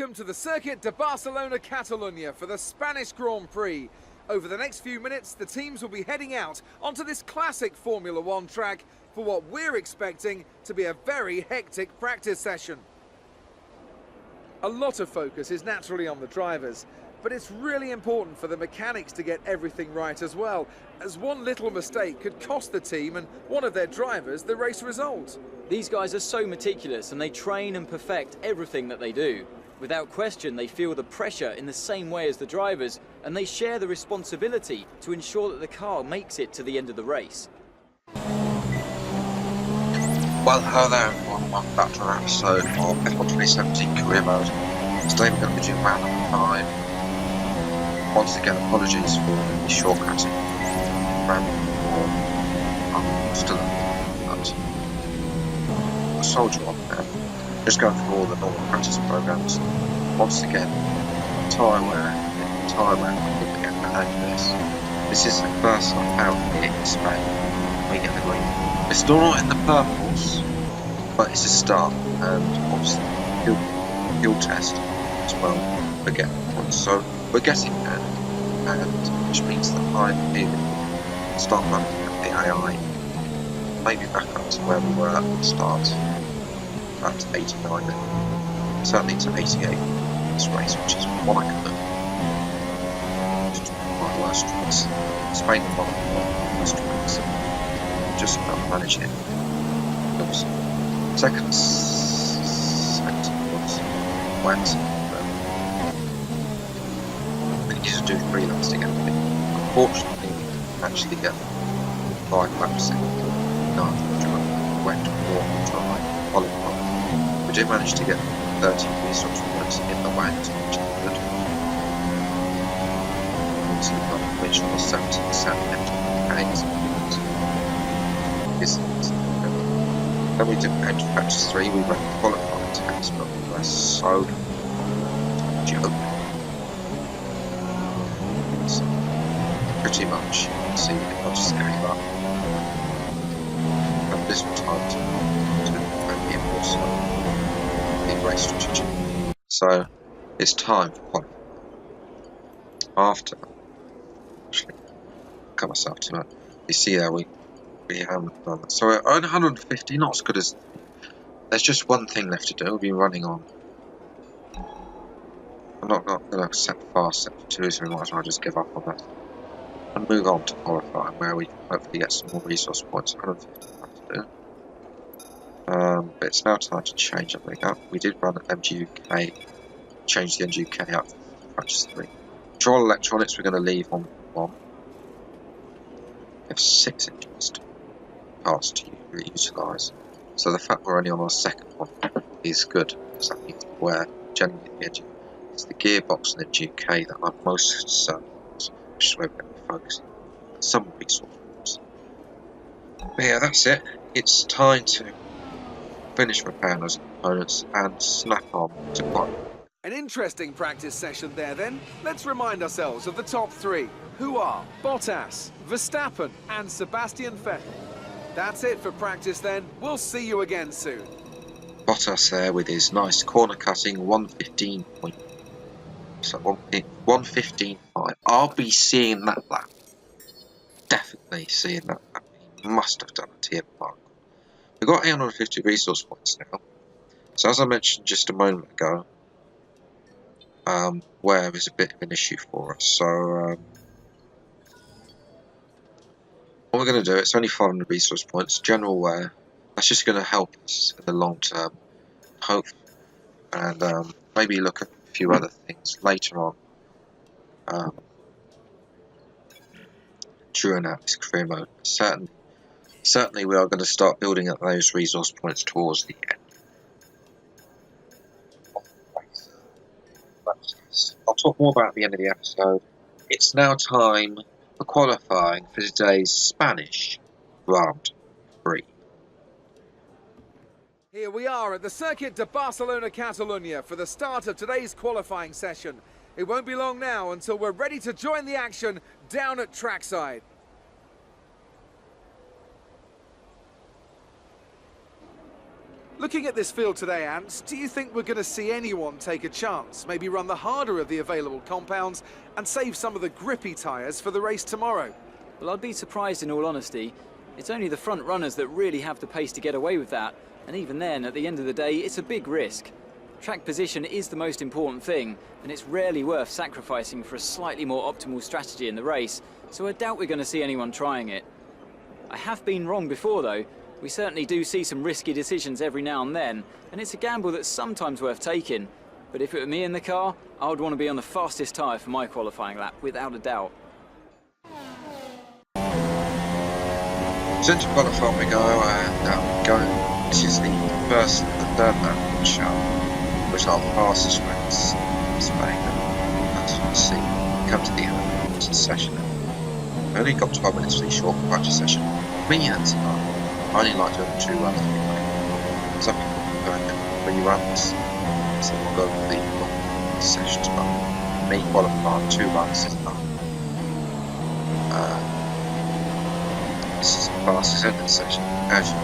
Welcome to the Circuit de Barcelona, Catalonia for the Spanish Grand Prix. Over the next few minutes, the teams will be heading out onto this classic Formula One track for what we're expecting to be a very hectic practice session. A lot of focus is naturally on the drivers, but it's really important for the mechanics to get everything right as well, as one little mistake could cost the team and one of their drivers the race result. These guys are so meticulous and they train and perfect everything that they do. Without question, they feel the pressure in the same way as the drivers, and they share the responsibility to ensure that the car makes it to the end of the race. Well, hello there everyone, welcome back to another episode of F1 2017 Career Mode. Today we're going to be doing round number 5. Once again, apologies for the shortcutting. Round number 4, I'm still a soldier on there. Just going through all the normal practice programs. Once again, tyre wear, I think we're getting the hang of this. This is the first lap out here in Spain. We get the green. It's still not in the purples, but it's a start, and obviously fuel test as well. We're getting points, so we're getting there, and which means that I'm feeling start running at the AI, maybe back up to where we were at the start. Back to 89 then, certainly to 88 in this race, which is what I can do. Just my worst choice. Spain and my worst choice. Just about manage it. Second was wet. We need to do 3 laps to get a bit. Unfortunately, we actually get 5 laps in. No, wet, warm, dry, qualifying. We did manage to get 30 resource points in the wet, which is good. Obviously, we got a original 70% Then we did enter practice 3, we went qualifying test, but we were so joke. So, pretty much, you can see that I just gave up. And this was time to be impossible. Race strategy. So it's time for qualifying. After actually cut myself to it. You see there we haven't done that. So we're on 150, not as good as there's just one thing left to do. We'll be running on. I'm not gonna set fast set for 2, so we might as well just give up on that. And move on to qualifying where we hopefully get some more resource points. 150 left to do. But it's now time to change everything up. We did run MGUK, change the MGUK out for practice 3. Control electronics we're going to leave on 1. We have 6 engines to parts to utilise. So the fact we're only on our second one is good, because that means we're generally the engine. It's the gearbox and the MGUK that I'm most concerned with, which is where we're going to be focusing on some resource points. But yeah, that's it. It's time to finish repairing those components and snap on to qualify. An interesting practice session there then. Let's remind ourselves of the top 3, who are Bottas, Verstappen and Sebastian Vettel. That's it for practice then. We'll see you again soon. Bottas there with his nice corner cutting 115 point. So 115.5. I'll be seeing that lap. Definitely seeing that lap. He must have done a TM mark. We've got 850 resource points now. So as I mentioned just a moment ago, wear is a bit of an issue for us. So what we're going to do, it's only 500 resource points, general wear. That's just going to help us in the long term, hope, and maybe look at a few other things later on during our career mode. Certainly we are going to start building up those resource points towards the end. I'll talk more about at the end of the episode. It's now time for qualifying for today's Spanish Grand Prix. Here we are at the Circuit de Barcelona, Catalonia for the start of today's qualifying session. It won't be long now until we're ready to join the action down at trackside. Looking Looking at this field today, Ant, do you think we're going to see anyone take a chance? Maybe run the harder of the available compounds and save some of the grippy tyres for the race tomorrow? Well, I'd be surprised in all honesty. It's only the front runners that really have the pace to get away with that, and even then, at the end of the day, it's a big risk. Track position is the most important thing, and it's rarely worth sacrificing for a slightly more optimal strategy in the race, so I doubt we're going to see anyone trying it. I have been wrong before though. We certainly do see some risky decisions every now and then, and it's a gamble that's sometimes worth taking. But if it were me in the car, I would want to be on the fastest tyre for my qualifying lap, without a doubt. So into qualifying we go, and this is the first and third lap, which are the fastest race in Spain. As you can see, come to the end of the session. I only got 12 minutes for the short practice session. Me and I only like doing 2 runs anyway. Some people go 3 runs, so we'll go with the long sessions, but me qualifying 2 runs is enough. This is the fastest end of the session. As you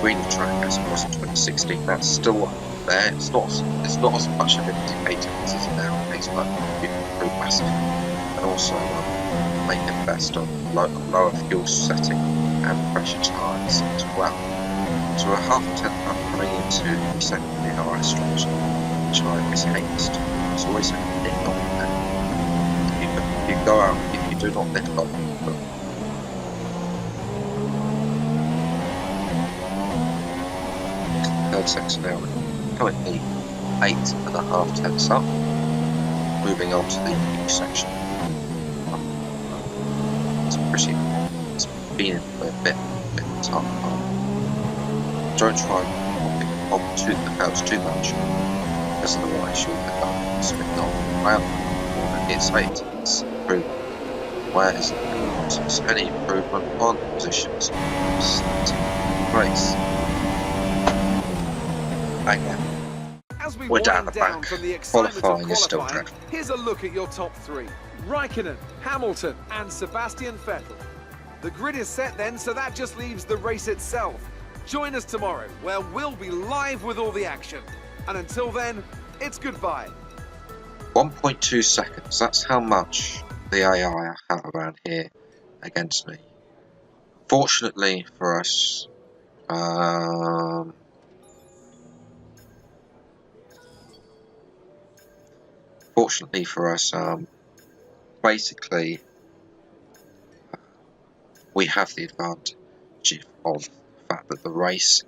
green the track as it was in 2016, that's still there. It's not as much of an indicator as it is nowadays, but you can improve massively. And also make it best on lower fuel setting and pressure tyres as well. So we're half a tenth up coming into the second DRS stretch, which I mishated. There's always a nick on there. If you go out, if you do not nick on, third section now, currently 8.5 tenths up, moving on to the new section. It's been a bit tough. Don't try and pop too much, because otherwise you'll end up spinning on around. It's 8 tenths improvement. Where is any improvement on positions? Race. Again. As we We're down wind the down back. from the excitement of Qualifying is still qualifying, dreadful. here's a look at your top 3. Raikkonen, Hamilton and Sebastian Vettel. The grid is set then, so that just leaves the race itself. Join us tomorrow, where we'll be live with all the action. And until then, it's goodbye. 1.2 seconds, that's how much the AI have around here against me. Fortunately for us, basically, we have the advantage of the fact that the race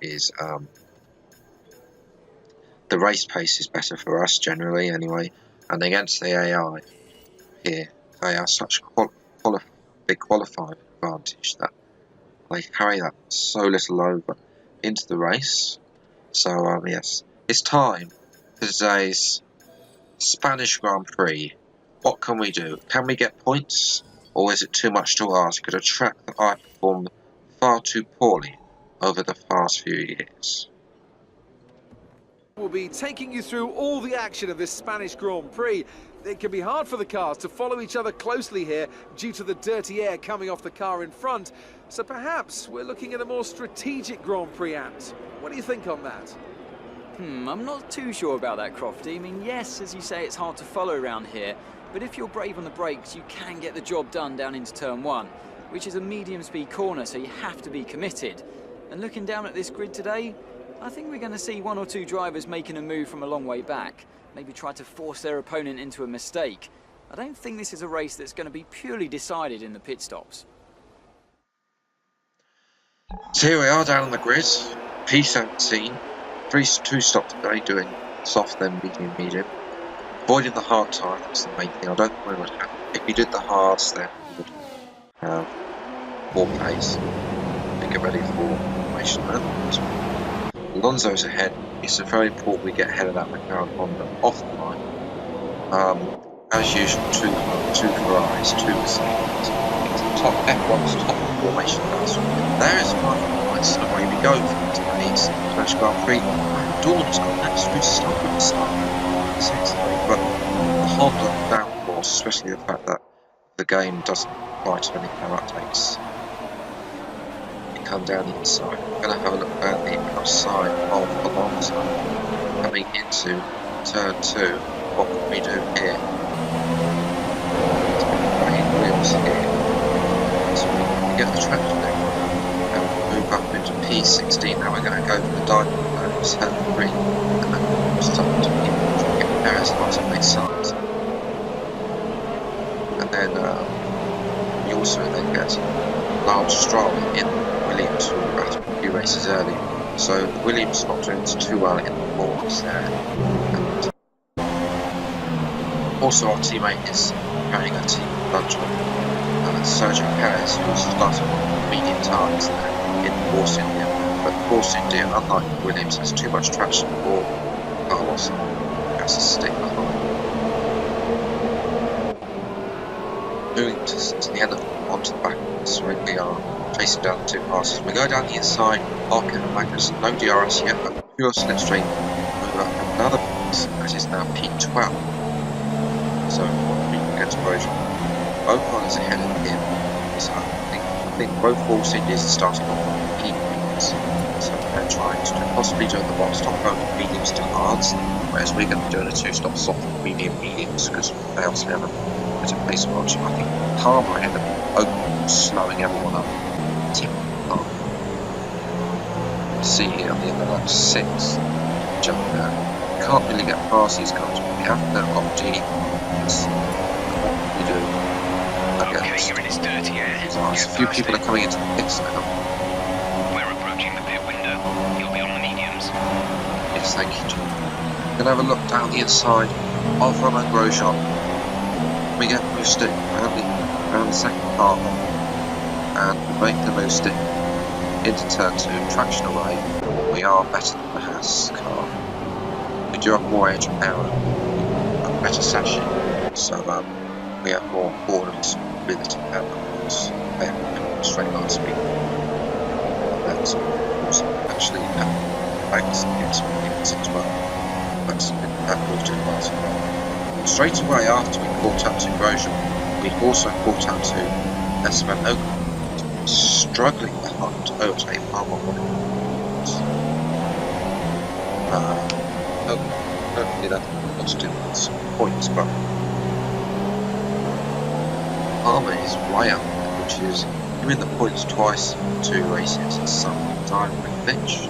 pace is better for us generally anyway, and against the AI here, they are such big qualifying advantage that they carry that so little over into the race. So yes, it's time for today's Spanish Grand Prix. What can we do? Can we get points? Or is it too much to ask at a track that I performed far too poorly over the past few years? We'll be taking you through all the action of this Spanish Grand Prix. It can be hard for the cars to follow each other closely here due to the dirty air coming off the car in front. So perhaps we're looking at a more strategic Grand Prix, Ant. What do you think on that? I'm not too sure about that, Crofty. I mean, yes, as you say, it's hard to follow around here, but if you're brave on the brakes, you can get the job done down into turn 1, which is a medium-speed corner, so you have to be committed. And looking down at this grid today, I think we're going to see 1 or 2 drivers making a move from a long way back, maybe try to force their opponent into a mistake. I don't think this is a race that's going to be purely decided in the pit stops. So here we are down on the grid, P17, 2 stops today, doing soft then medium. Avoiding the hard tyre, that's the main thing. I don't think we would have. If you did the hards, then you would have more pace and get ready for formation. Alonso's ahead. It's very important we get ahead of that McLaren Honda off the line. As usual, two Ferraris, 2 Mercedes. It's top F1's top formation class. There is 5 points, and away we go for today's Spanish Grand Prix. Dawn's got an absolute start at the start. But the Honda downforce, especially the fact that the game doesn't apply to any power updates, come down the inside. We're going to have a look at the outside of Alonso coming into turn 2. What can we do here? Right wheels here. So we get the traction there and move up into P16. Now we're going to go for the diamond turn 3 and then stop to get Perez lots of these sides. And then we also then get Lance Stroll in Williams, who were at a few races early. So Williams not doing too well in the boards there. And also our teammate is carrying a team bunch of Sergio Perez, who's starting on medium times there in Force India. But Force India, unlike Williams, has too much traction for Carlos and has to stick behind. Moving to the end of onto the back, so we are chasing down the two passes. We go down the inside, Larkin and Magnus, no DRS yet, but pure slipstream. Move up another pass, that is now P12. So we can get to Grosjean. Ocon is ahead of him, so I think both Force Indies are starting off on mediums. So they're trying to possibly do the box stop going from mediums to hards, whereas we're going to be doing a 2-stop stop from mediums because they obviously have a bit of pace watch. I think Palmer ahead of Ocon slowing everyone up. Tip Palmer. See here on the end of lap 6, jump there. Can't really get past these cars, but we have now got G. What we do? Okay, you're in his dirty air. A few people are coming into the pits now. We're approaching the pit window. You'll be on the mediums. Yes, thank you, John. We're going to have a look down the inside of Romain Grosjean. We get move stick around the second part and we make the move stick into turn 2, traction away. We are better than the Haas car. We do have more edge and power, a better sashing, so we have more corners, ability power, they have more straight line speed. That's also actually Magnus gets as well. That's that moved in well as well. Straight away after we caught up to Grosjean, we also caught up to Esteban Ocon, struggling behind to overtake Palmer. Hopefully that got to do with some points, but Palmer is way up there, which is giving the points twice in 2 races at some time with Finch,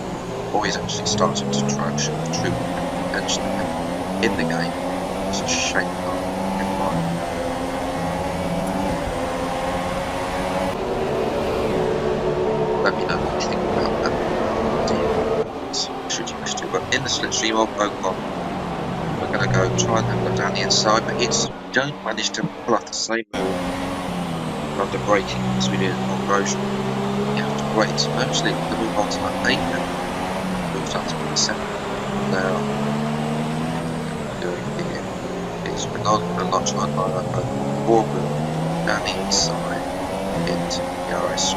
or he's actually starting to show true potential in the game. It's a shame that let me know what you think about that. Should you wish to, but in the slipstream of Ocon, we're going to go try and go down the inside, but it's don't manage to pull off the same move under braking as we did on Grosjean. You have to wait. Actually, the move on to that 8 now. Moved up to the 7. Now, doing here is we're not going to try and line up a forward move down the inside into the RS3.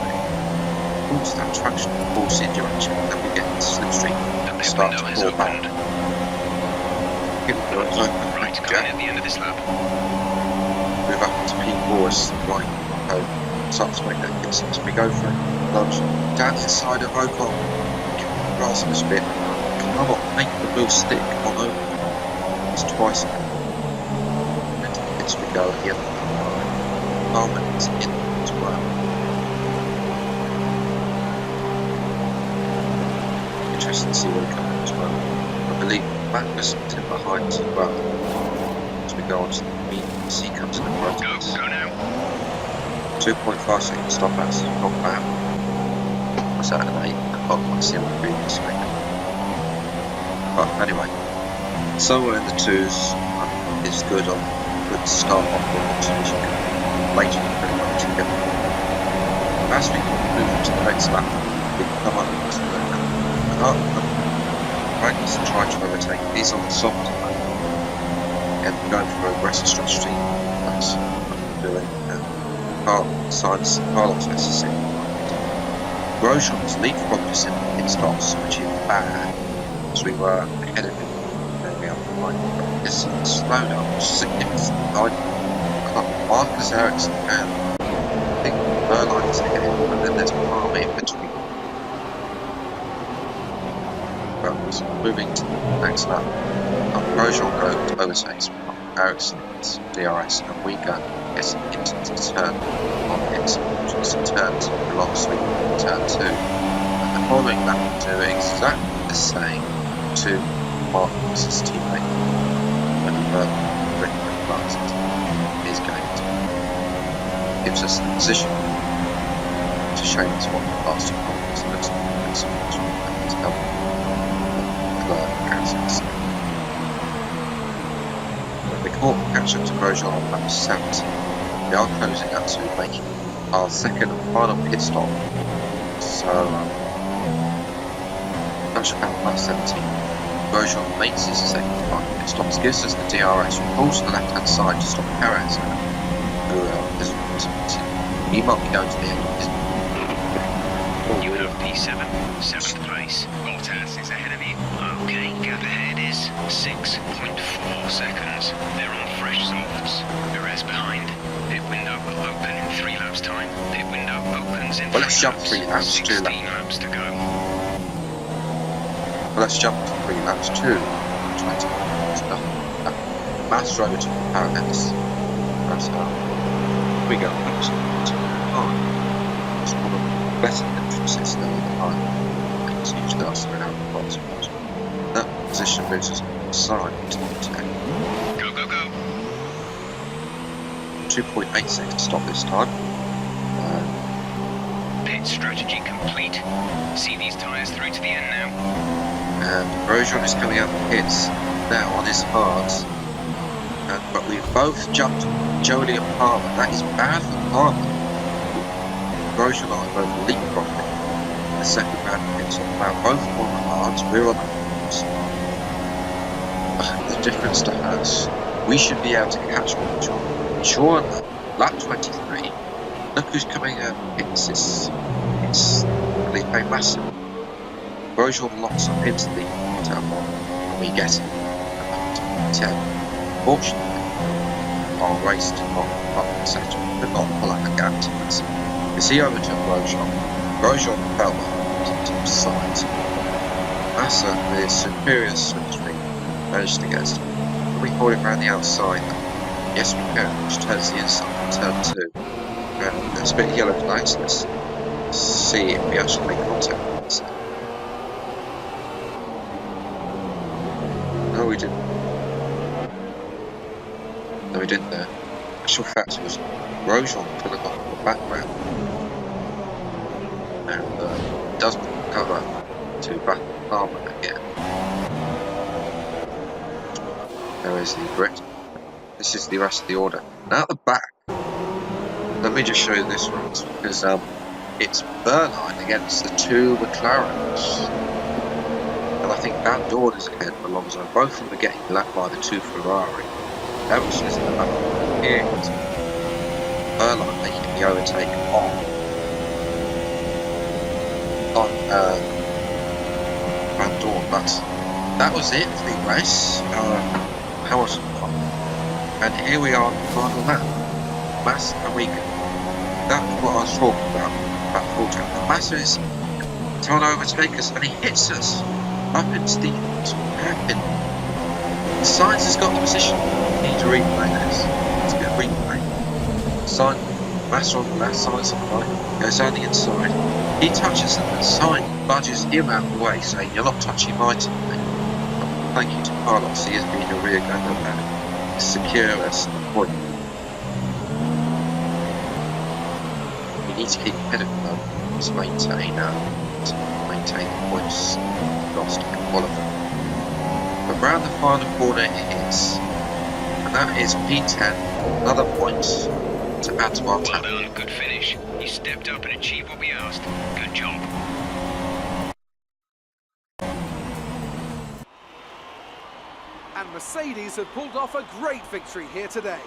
Towards that traction Force India direction, then we get into slipstream and start to pull back. Give it the Right, coming at the end of this lap. Move up into P4 as right home. Start to make that distance. We go for it. Lunge down the inside of Ocon. Grasp this bit. Cannot make the move stick on Ocon. It's twice now. And it's we go at the end of the line. Palmer is in as well. Interesting to see where we come in as well. I believe Magnus is in behind as well. As we go on to the mediums, he comes in the front of us. Go now. 2.5 second stop, that's not bad. What's that, an 8? I can't see what the previous week. But anyway, somewhere in the 2s is good on good start off with observation. Later, pretty much again. As we move to the next lap, we come up to the Magnus and try to overtake. He's on the soft line and going for aggressive strategy. That's what we're doing. Carlos has to sit. Grosjean's leapfrogged us in pit stops, which is bad, as we were ahead of him. There we are behind him. This slowdown was significantly behind him. Marcus Ericsson and I think Berline is ahead, and then there's Palmer in between. So moving to the next lap. Grosjean overtakes Ericsson's DRS, and we go getting into the turn on its turn to the long sweep turn 2. And the following lap will do exactly the same to Marcus's teammate. When Rick passes, is going to gives us the position to show us what the last two points looks like. We caught catch up to Grosjean on lap 70. We are closing up to making our second and final pit stop. So, catch up at lap 17. Grosjean makes his second and final pit stops, gives us the DRS, we pull to the left hand side to stop Perez, who is he might be going to the end of his. You have P7, 7th place. Bottas is ahead of you. Okay, gap ahead is 6.4 seconds. They're on fresh softs. Perez behind. Pit window will open in 3 laps time. Pit window opens in 3 let's jump 3 laps, 16 laps to go. Let's jump to 3 laps, 2, 20. Mass drove to Perez. We go laps 2. It's one of the better entrances than the line. It's usually us around the bottom. That position moves us on the side to the 10. Go, go, go. 2.8 seconds stop this time. Pit strategy complete. See these tyres through to the end now. And Grosjean is coming out of the pits now on his hards. But we've both jumped Jolie and Palmer. That is bad for Palmer. Grosjean and I both leapfrogging the second round pit stop. Now both on the hards, we're on the hards. The difference to us, we should be able to catch Grosjean. Sure enough, lap 23, look who's coming out of the pits. It's Felipe Massa. Grosjean locks up into the turn 1 and we get him at 10. Fortunately, our race did not settle, did not pull out a gap to us. As he overtook Grosjean, Grosjean fell behind to the sides. Massa, with his superior slipstream, managed to get us. We caught him around the outside. Yes, we can, which turns the inside in turn 2. There's a bit of yellow flags. Let's see if we actually make contact with Massa. No, we didn't. No, we didn't there. Actual fact was Grosjean pulling off the background. And does cover to back Palmer again. There is the grid. This is the rest of the order. Now at the back, let me just show you this race because it's Berline against the 2 McLarens. And I think Van Dorn is ahead of Alonso. Both of them are getting lapped by the 2 Ferrari. Emerson is in the lap here. Berline making the overtake on Van Dorn, but that was it for the race. Hamilton won. And here we are on the final lap. Massa and we go. That's what I was talking about full time. Massa is trying to overtake us and he hits us up into the hairpin. Sainz has got the position. We need to replay this. Let's get a replay. Sainz, Massa on the left, Sainz on the right, goes down the inside. He touches him and Sainz budges him out of the way, saying, "You're not touching my teammate." Thank you to Carlos, he has been a rear gunner man. Secure us the point. We need to keep ahead of them to maintain the points lost in qualifying. But round the final corner it is, and that is P10, another point to add to our Well tally. done, good finish. You stepped up and achieved what we asked. Good job. And Mercedes have pulled off a great victory here today.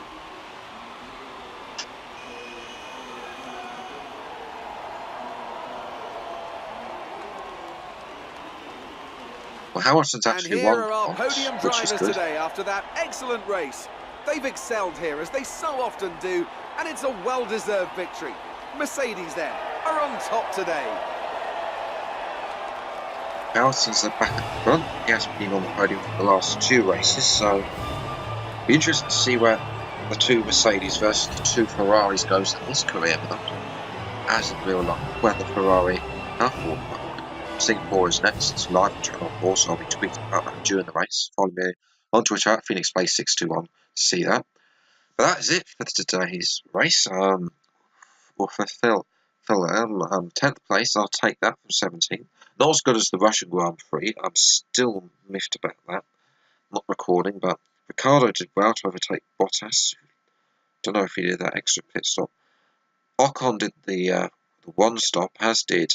Well, Hamilton's And actually here won are our points, podium which is drivers good. today after that excellent race. They've excelled here, as they so often do, and it's a well-deserved victory. Mercedes, then, are on top today. Allison's back at the front. He has been on the podium for the last 2 races, so it'll be interesting to see where the 2 Mercedes versus the 2 Ferraris goes in this career mode. As in real life, when the Ferrari have fallen behind. Singapore is next. It's live on Channel 4, so I'll be tweeting about that during the race. Follow me on Twitter at PhoenixBase621 to see that. But that is it for today's race. We'll fulfill 10th place. I'll take that from 17th. Not as good as the Russian Grand Prix. I'm still miffed about that. Not recording, but Ricciardo did well to overtake Bottas. Don't know if he did that extra pit stop. Ocon did the 1 stop, as did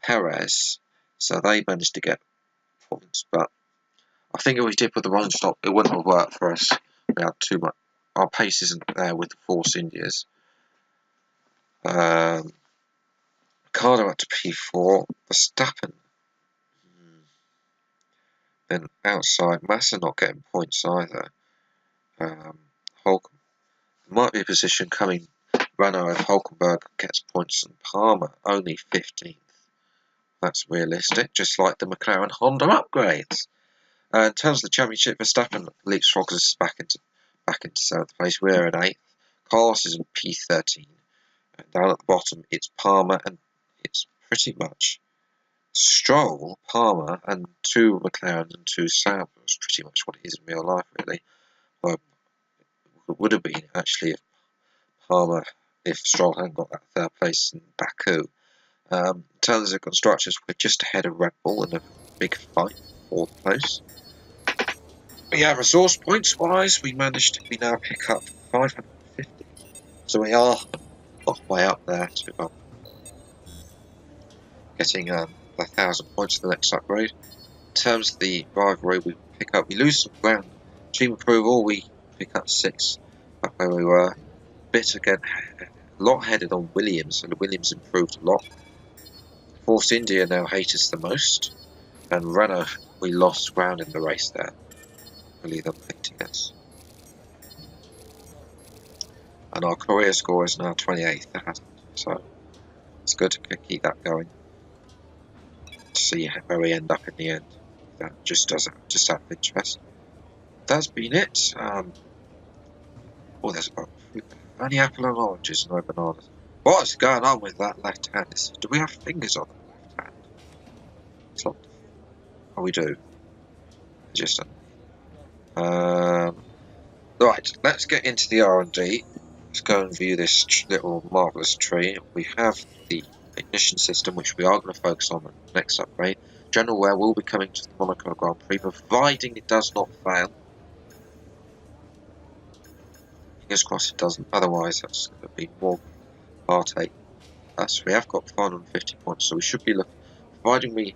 Perez, so they managed to get points. But I think if we did put the 1 stop, it wouldn't have worked for us. We had too much. Our pace isn't there with the Force Indias. Ricardo up to P4. Verstappen. Then outside, Massa not getting points either. Hulk might be a position coming. Renault if Hulkenberg gets points and Palmer only 15th. That's realistic, just like the McLaren Honda upgrades. In terms of the championship, Verstappen leapfrogs us back into 7th place. We're in 8th. Carlos is in P13. And down at the bottom, it's Palmer, and it's pretty much Stroll, Palmer, and 2 McLaren and 2 Sauber. It's pretty much what it is in real life, really. Well, it would have been actually if Stroll hadn't got that 3rd place in Baku. In terms of constructors, we're just ahead of Red Bull in a big fight for 4th place. But yeah, resource points wise, we now pick up 550. So we are halfway up there to getting the 1,000 points for the next upgrade. In terms of the rivalry, we lose some ground. Team approval, we pick up 6 back where we were. Bit again, a lot headed on Williams, and Williams improved a lot. Force India now hate us the most, and Renault, we lost ground in the race there. Really, them hating us. And our career score is now 28,000, so it's good to keep that going. To see where we end up in the end. That just out of interest. That's been it. There's about only apple and oranges, no bananas. What is going on with that left hand? Do we have fingers on the left hand? It's not. Oh, we do. Just right. Let's get into the R&D. Let's go and view this little marvelous tree. We have the ignition system, which we are going to focus on the next upgrade. General wear will be coming to the Monaco Grand Prix, providing it does not fail. Fingers crossed it doesn't, otherwise that's going to be more heartache. So we have got 550 points, so we should be looking, providing we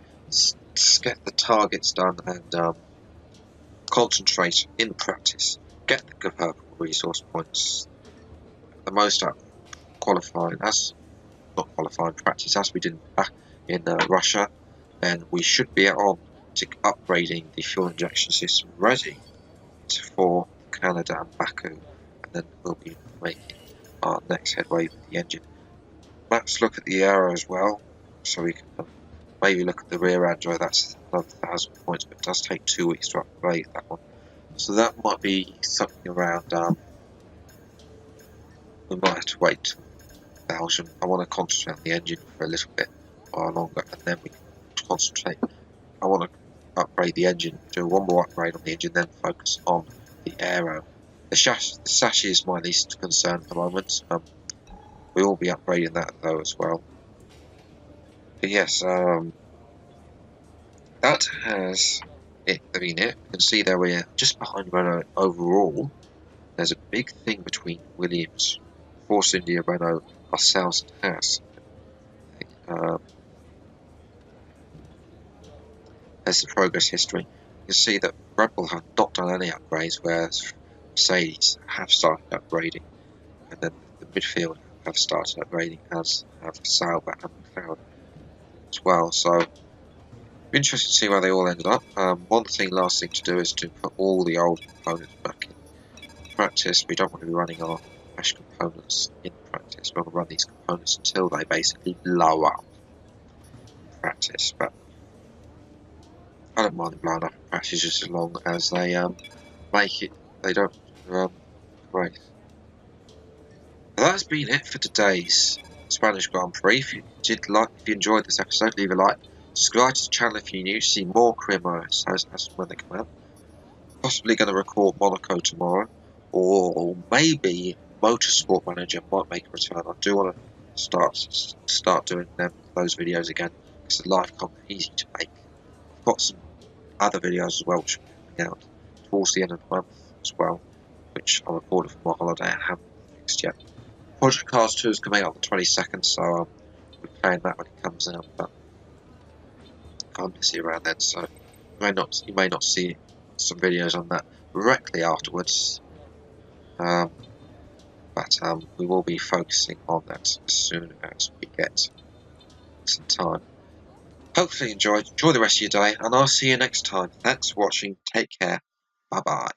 get the targets done and concentrate in practice, get the purple resource points, the most at practice as we did back in Russia, then we should be on to upgrading the fuel injection system ready for Canada and Baku, and then we'll be making our next headway with the engine. Let's look at the aero as well, so we can maybe look at the rear Android. That's another 1,000 points, but it does take 2 weeks to upgrade that one. So that might be something around, we might have to wait 1,000. I want to concentrate on the engine for a little bit or longer, and then we can concentrate. I want to upgrade the engine, do one more upgrade on the engine, then focus on the aero. The chassis is my least concern at the moment. We will be upgrading that though as well. But yes, that has been it. You can see there we're just behind Renault overall. There's a big thing between Williams, Force India, Renault, ourselves and Haas. There's the progress history. You can see that Red Bull have not done any upgrades, whereas Mercedes have started upgrading, and then the midfield have started upgrading, as have Sauber and McLaren as well. So, be interested to see where they all ended up. Last thing to do is to put all the old components back in practice. We don't want to be running our fresh components in practice. We want to run these components until they basically blow up in practice. But I don't mind blowing up crashes just as long as they make it. They don't race. That's been it for today's Spanish Grand Prix. If you enjoyed this episode, leave a like. Subscribe to the channel if you're new to see more Cremo as when they come out. Possibly going to record Monaco tomorrow, or maybe Motorsport Manager might make a return. I do want to start doing those videos again because the live content easy to make. I've got some other videos as well which will be coming out towards the end of the month as well, which I recorded for my holiday and haven't fixed yet. Project Cars 2 is coming out on the 22nd, so I'll be playing that when it comes out, but I'm busy around then, so you may not see some videos on that directly afterwards, but we will be focusing on that as soon as we get some time. Hopefully enjoy the rest of your day, and I'll see you next time. Thanks for watching, take care, bye bye.